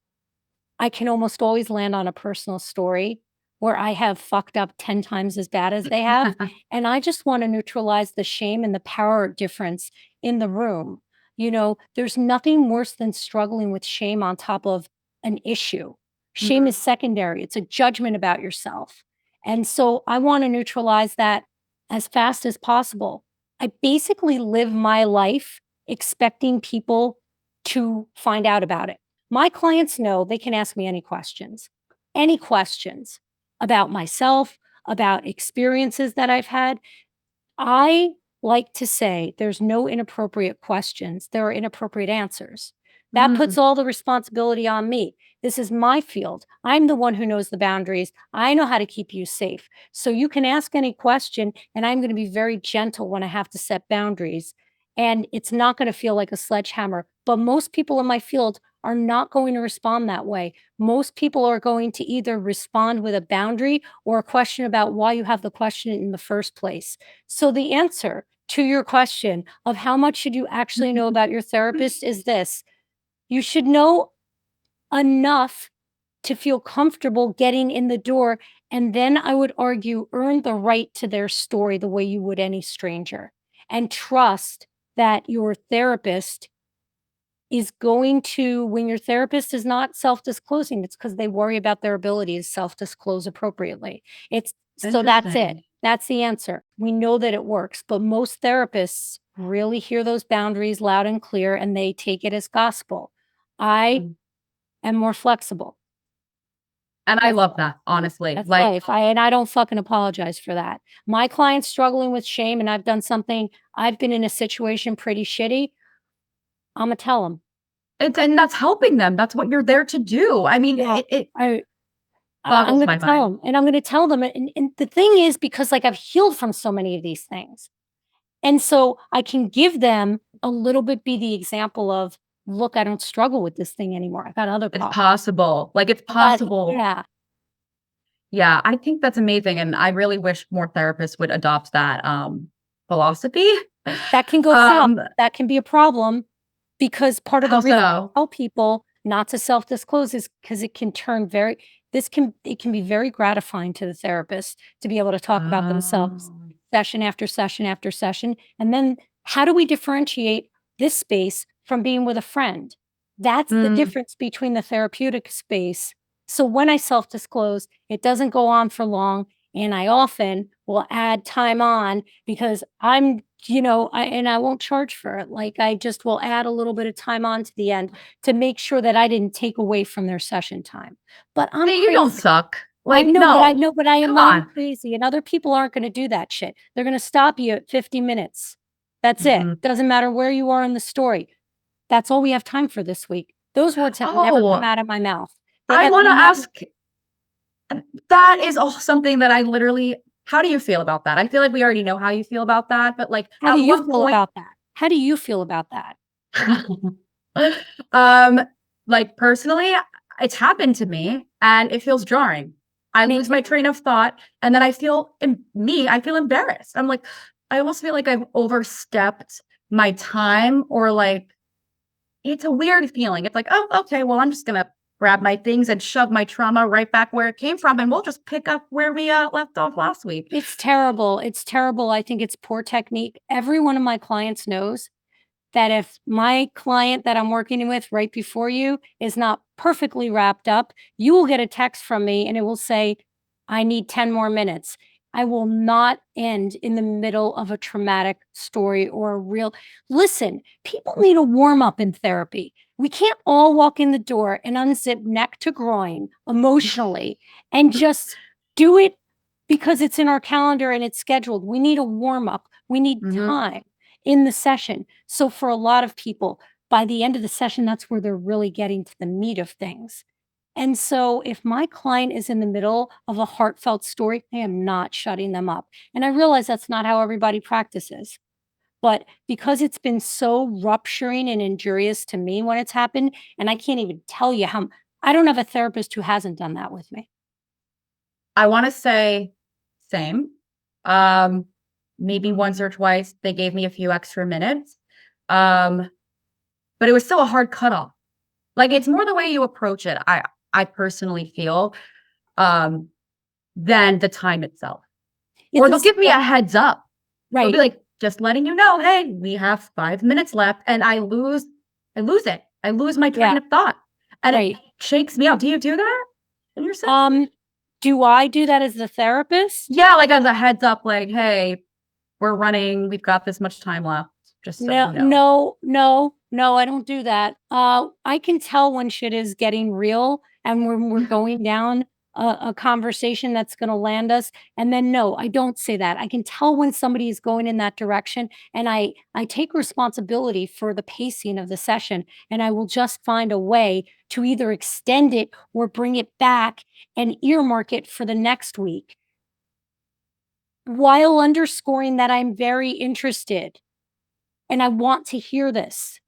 I can almost always land on a personal story where I have fucked up 10 times as bad as they have, and I just wanna neutralize the shame and the power difference in the room. There's nothing worse than struggling with shame on top of an issue. Shame is Mhm. secondary, it's a judgment about yourself, and so I wanna neutralize that as fast as possible. I basically live my life expecting people to find out about it. My clients know they can ask me any questions, any questions. about myself, about experiences that I've had. I like to say there's no inappropriate questions, there are inappropriate answers. That puts Mm, all the responsibility on me. This is my field. I'm the one who knows the boundaries. I know how to keep you safe. So you can ask any question, and I'm going to be very gentle when I have to set boundaries. And it's not going to feel like a sledgehammer. But most people in my field are not going to respond that way. Most people are going to either respond with a boundary or a question about why you have the question in the first place. So the answer to your question of how much should you actually know about your therapist is this: you should know enough to feel comfortable getting in the door. And then I would argue, earn the right to their story the way you would any stranger. And trust that your therapist is going to, when your therapist is not self disclosing, it's because they worry about their ability to self disclose appropriately. It's so that's it. interesting. That's the answer. We know that it works, but most therapists really hear those boundaries loud and clear and they take it as gospel. I Mm. am more flexible. And I That's love that, honestly. that's Like, life. I don't fucking apologize for that. My client's struggling with shame and I've done something, I've been in a situation pretty shitty. Imma tell them. and that's helping them. That's what you're there to do. I mean, Yeah. it I I'm boggles gonna my tell mind. them, and I'm gonna tell them, and the thing is because, like, I've healed from so many of these things, and so I can give them a little bit be the example of, "Look, I don't struggle with this thing anymore. I've got other It's problems." possible. Like, it's possible. Yeah, Yeah, I think that's amazing, and I really wish more therapists would adopt that, philosophy. that can go south. Um, That can be a problem because part of the how reason so? I tell people not to self-disclose is because it can turn very it can be very gratifying to the therapist to be able to talk about themselves Oh. session after session after session, and then how do we differentiate this space from being with a friend? That's the Mm, difference between the therapeutic space. So when I self-disclose, it doesn't go on for long, and I often will add time on because I won't charge for it. Like, I just will add a little bit of time on to the end to make sure that I didn't take away from their session time. But I'm hey, you don't crazy. suck. I Like, know, but I no. know, but I am Come I'm on. crazy, and other people aren't gonna do that shit. They're gonna stop you at 50 minutes. That's it. Mhm. Doesn't matter where you are in the story. That's all we have time for this week. Those words have never come Oh, out of my mouth. I They wanna never. ask, that is all something that I literally how do you feel about that? I feel like we already know how you feel about that, but, like, How do at you what feel point about that? How do you feel about that? Um, like, personally, it's happened to me, and it feels jarring. I Me lose my too. train of thought, and then I feel embarrassed. I'm like, I almost feel like I've overstepped my time or, like, it's a weird feeling. It's like, "Oh, okay, well, I'm just gonna grab my things and shove my trauma right back where it came from, and we'll just pick up where we, left off last week." It's terrible. It's terrible. I think it's poor technique. Every one of my clients knows that if my client that I'm working with right before you is not perfectly wrapped up, you will get a text from me and it will say, I need 10 more minutes. I will not end in the middle of a traumatic story or a real. Listen, people need a warm up in therapy. We can't all walk in the door and unzip neck to groin emotionally and just do it because it's in our calendar and it's scheduled. We need a warm up. We need Mhm. time in the session. So for a lot of people, by the end of the session, that's where they're really getting to the meat of things. And so if my client is in the middle of a heartfelt story, I am not shutting them up. And I realize that's not how everybody practices. But because it's been so rupturing and injurious to me when it's happened, and I can't even tell you how, I don't have a therapist who hasn't done that with me. I wanna say same. Um, maybe once or twice, they gave me a few extra minutes, um, but it was still a hard cutoff. Like, it's more the way you approach it, I personally feel, um, than the time itself. It's Or a they'll give me yeah, a heads up. They'll be right. like, "Just letting you know, hey, we have 5 minutes left," and I lose it. I lose my train Yeah, of thought, and it right. shakes me out. Do you do that in your session? Um, do I do that as the therapist? Yeah, like, as a heads up, like, "Hey, we're running. We've got this much time left, just so No, you know." no, no, no, I don't do that. I can tell when shit is getting real and when we're going down a conversation that's going to land us. And then, no, I don't say that. I can tell when somebody is going in that direction, and I take responsibility for the pacing of the session, and I will just find a way to either extend it or bring it back and earmark it for the next week, while underscoring that I'm very interested and I want to hear this.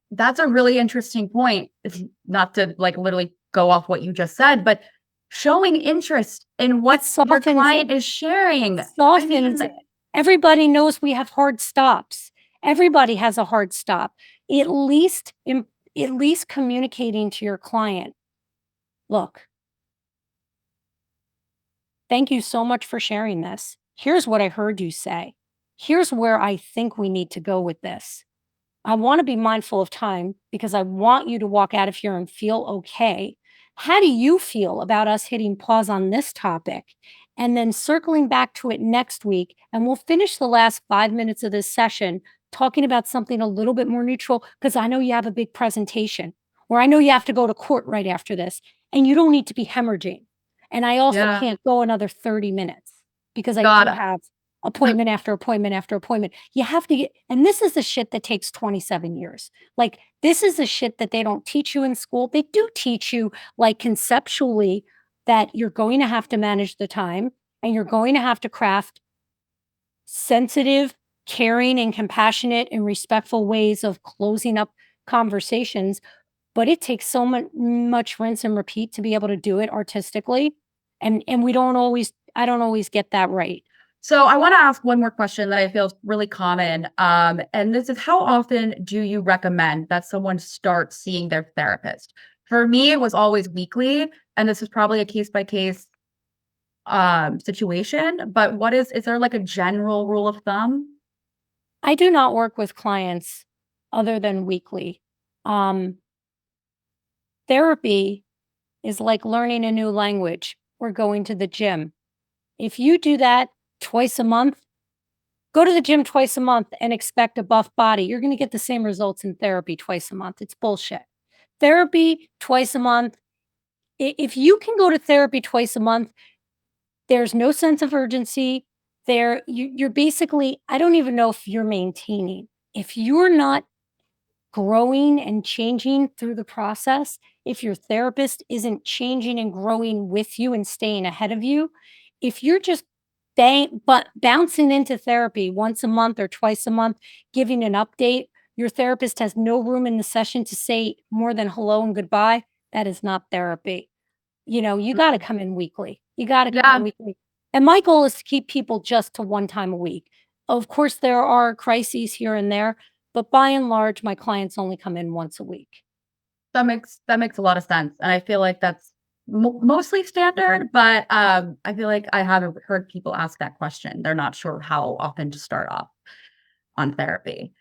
That's a really interesting point. It's not to like literally go off what you just said, but showing interest in what It your softens client is sharing. softens it. Everybody knows we have hard stops. Everybody has a hard stop. At least at least communicating to your client, "Look, thank you so much for sharing this. Here's what I heard you say. Here's where I think we need to go with this. I want to be mindful of time because I want you to walk out of here and feel okay. How do you feel about us hitting pause on this topic and then circling back to it next week? And we'll finish the last 5 minutes of this session talking about something a little bit more neutral because I know you have a big presentation or I know you have to go to court right after this and you don't need to be hemorrhaging. And I also Yeah, can't go another 30 minutes because I do got have appointment after appointment after appointment. You have to get, and this is the shit that takes 27 years. Like, this is the shit that they don't teach you in school. They do teach you, like, conceptually, that you're going to have to manage the time and you're going to have to craft sensitive, caring, and compassionate and respectful ways of closing up conversations. But it takes so much rinse and repeat to be able to do it artistically. And we don't always, I don't always get that right. So I want to ask one more question that I feel is really common. And this is, how often do you recommend that someone start seeing their therapist? For me, it was always weekly, and this is probably a case by case situation. But is there like a general rule of thumb? I do not work with clients other than weekly. Um, Therapy is like learning a new language or going to the gym. If you do that twice a month, go to the gym twice a month and expect a buff body. You're going to get the same results in therapy twice a month. It's bullshit. Therapy twice a month. If you can go to therapy twice a month, there's no sense of urgency. You're basically, I don't even know if you're maintaining. If you're not growing and changing through the process, if your therapist isn't changing and growing with you and staying ahead of you, if you're just bouncing into therapy once a month or twice a month, giving an update, your therapist has no room in the session to say more than hello and goodbye. That is not therapy. You got to come in weekly. You got to come in Yeah, weekly. And my goal is to keep people just to one time a week. Of course, there are crises here and there, but by and large, my clients only come in once a week. that makes a lot of sense, and I feel like that's mostly standard. But I feel like I haven't heard people ask that question. They're not sure how often to start off on therapy.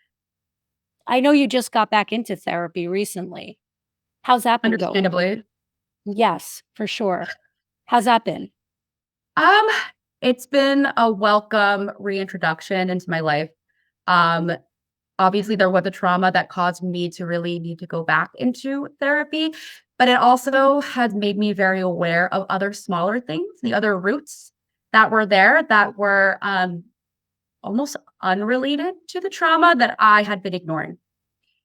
I know you just got back into therapy recently. How's that been going? Understandably. Yes, for sure. How's that been? Um, it's been a welcome reintroduction into my life. Um, Obviously there was a trauma that caused me to really need to go back into therapy, but it also has made me very aware of other smaller things, the other roots that were there that were almost unrelated to the trauma that I had been ignoring,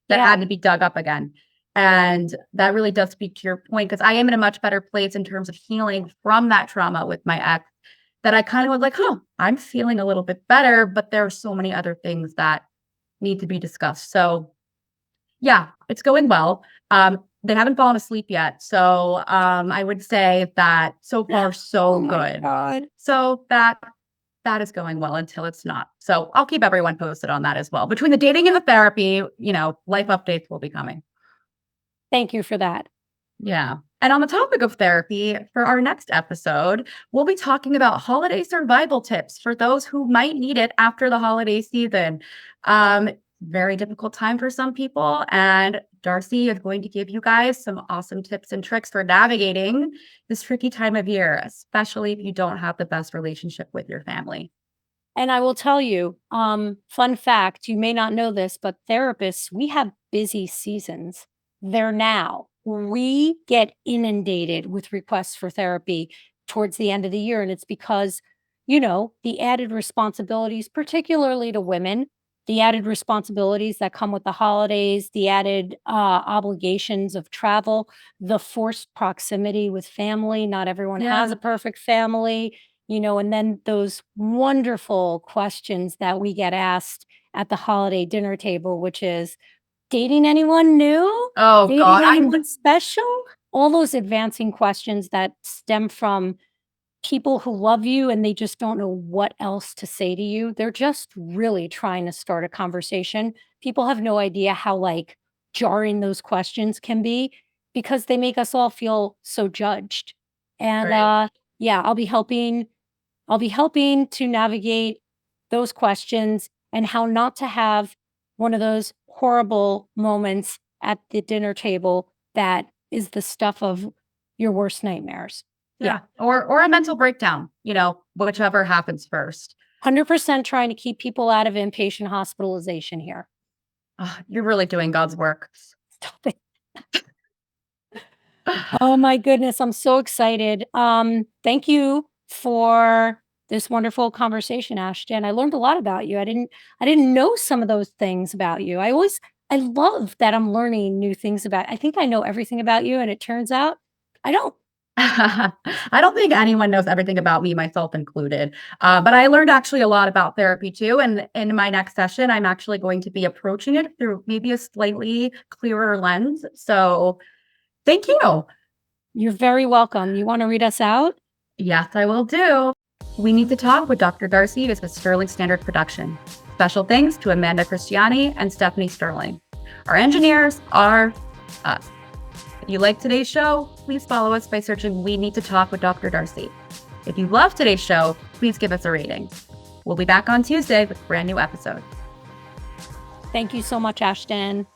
that Yeah. had to be dug up again. And that really does speak to your point, because I am in a much better place in terms of healing from that trauma with my ex, that I kind of was like, huh, I'm feeling a little bit better, but there are so many other things that need to be discussed. So yeah, it's going well. They haven't fallen asleep yet. So I would say that so far so Oh my good. God. So that is going well until it's not. So I'll keep everyone posted on that as well. Between the dating and the therapy, life updates will be coming. Thank you for that. Yeah. And on the topic of therapy, for our next episode, we'll be talking about holiday survival tips for those who might need it after the holiday season. Very difficult time for some people. And Darcy is going to give you guys some awesome tips and tricks for navigating this tricky time of year, especially if you don't have the best relationship with your family. And I will tell you, fun fact, you may not know this, but therapists, we have busy seasons. They're now. we get inundated with requests for therapy towards the end of the year. And it's because, the added responsibilities, particularly to women, the added responsibilities that come with the holidays, the added obligations of travel, the forced proximity with family. Not everyone has Yeah. a perfect family, and then those wonderful questions that we get asked at the holiday dinner table, which is, dating anyone new? Oh Dating God, anyone special? All those advancing questions that stem from people who love you and they just don't know what else to say to you. They're just really trying to start a conversation. People have no idea how, like, jarring those questions can be because they make us all feel so judged. And, right. yeah, I'll be helping to navigate those questions and how not to have one of those horrible moments at the dinner table that is the stuff of your worst nightmares. Yeah. Yeah. Or a mental breakdown, whichever happens first. 100% trying to keep people out of inpatient hospitalization here. You're really doing God's work. Stop it. Oh my goodness, I'm so excited. Thank you for this wonderful conversation, Ashton. I learned a lot about you. I didn't know some of those things about you. I love that I'm learning new things about. I think I know everything about you and it turns out I don't. I don't think anyone knows everything about me, myself included. But I learned actually a lot about therapy too. And in my next session, I'm actually going to be approaching it through maybe a slightly clearer lens. So thank you. You're very welcome. You want to read us out? Yes, I will do. We Need to Talk with Dr. Darcy is a Sterling Standard production. Special thanks to Amanda Christiani and Stephanie Sterling. Our engineers are us. If you like today's show, please follow us by searching We Need to Talk with Dr. Darcy. If you love today's show, please give us a rating. We'll be back on Tuesday with a brand new episode. Thank you so much, Ashton.